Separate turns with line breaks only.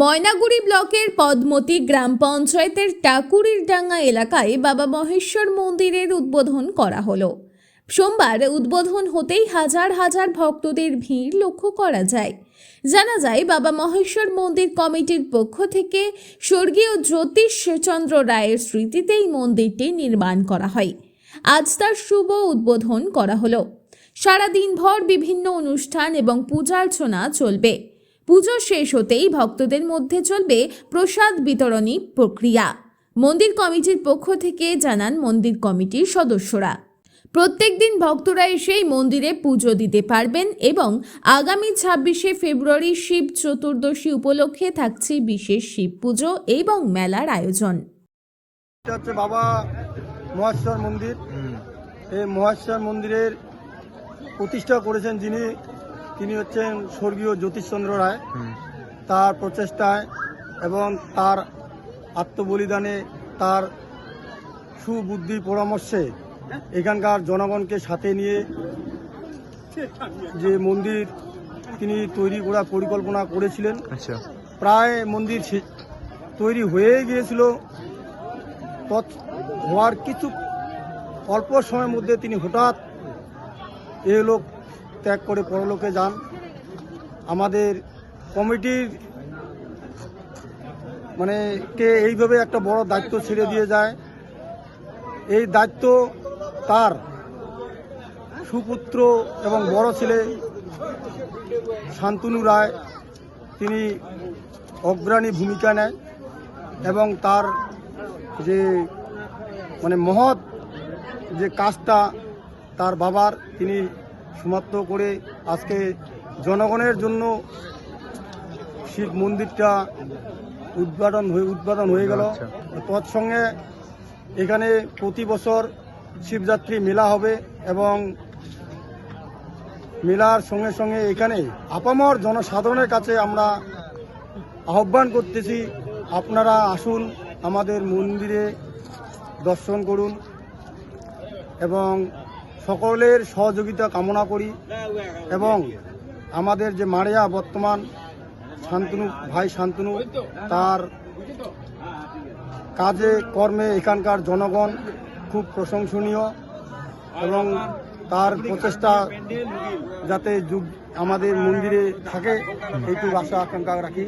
ময়নাগুড়ি ব্লকের পদ্মতী গ্রাম পঞ্চায়েতের টাকুরিরডাঙ্গা এলাকায় বাবা মহেশ্বর মন্দিরের উদ্বোধন করা হলো। সোমবার উদ্বোধন হতেই হাজার হাজার ভক্তদের ভিড় লক্ষ্য করা যায়। জানা যায়, বাবা মহেশ্বর মন্দির কমিটির পক্ষ থেকে স্বর্গীয় জ্যোতিষচন্দ্র রায়ের স্মৃতিতেই মন্দিরটি নির্মাণ করা হয়। আজ তার শুভ উদ্বোধন করা হলো। সারাদিনভর বিভিন্ন অনুষ্ঠান এবং পূজার্চনা চলবে। পুজো শেষ হতেই ভক্তদের মধ্যে চলবে প্রসাদ বিতরণী প্রক্রিয়া। মন্দির কমিটির পক্ষ থেকে জানান মন্দির কমিটির সদস্যরা, প্রত্যেক দিন ভক্তরা এসেই মন্দিরে পুজো দিতে পারবেন এবং আগামী 26শে ফেব্রুয়ারি শিব চতুর্দশী উপলক্ষে থাকছে বিশেষ শিব পুজো এবং মেলার আয়োজন।
এটা হচ্ছে বাবা মহেশ্বর মন্দির। এই মহেশ্বর মন্দিরের প্রতিষ্ঠা করেছেন তিনি হচ্ছেন স্বর্গীয় জ্যোতিষচন্দ্র রায়। তার প্রচেষ্টায় এবং তার আত্মবলিদানে, তার সুবুদ্ধি পরামর্শে এখানকার জনগণকে সাথে নিয়ে যে মন্দির তিনি তৈরি করার পরিকল্পনা করেছিলেন। প্রায় মন্দির তৈরি হয়ে গিয়েছিল। হওয়ার কিছু অল্প সময়ের মধ্যে তিনি হঠাৎ এ লোক ত্যাগ করে পরলোকে যান। আমাদের কমিটির কে এইভাবে একটা বড় দায়িত্ব ছেড়ে দিয়ে যায়। এই দায়িত্ব তার সুপুত্র এবং বড় ছেলে শান্তনু রায়, তিনি অগ্রণী ভূমিকা নেয় এবং তার যে মহৎ যে কাজটা তার বাবার, তিনি সমাপ্ত করে আজকে জনগণের জন্য শিব মন্দিরটা উদ্বোধন হয়ে গেল। তৎসঙ্গে এখানে প্রতি বছর শিবযাত্রী মেলা হবে এবং মেলার সঙ্গে সঙ্গে এখানে আপামর জনসাধারণের কাছে আমরা আহ্বান করতেছি, আপনারা আসুন, আমাদের মন্দিরে দর্শন করুন এবং সকলের সহযোগিতা কামনা করি। এবং আমাদের যে মারিয়া বর্তমান শান্তনু তার কাজে কর্মে এখানকার জনগণ খুব প্রশংসনীয় এবং তার প্রচেষ্টা যাতে আমাদের মন্দিরে থাকে এইটুকু আশা আকাঙ্ক্ষা রাখি।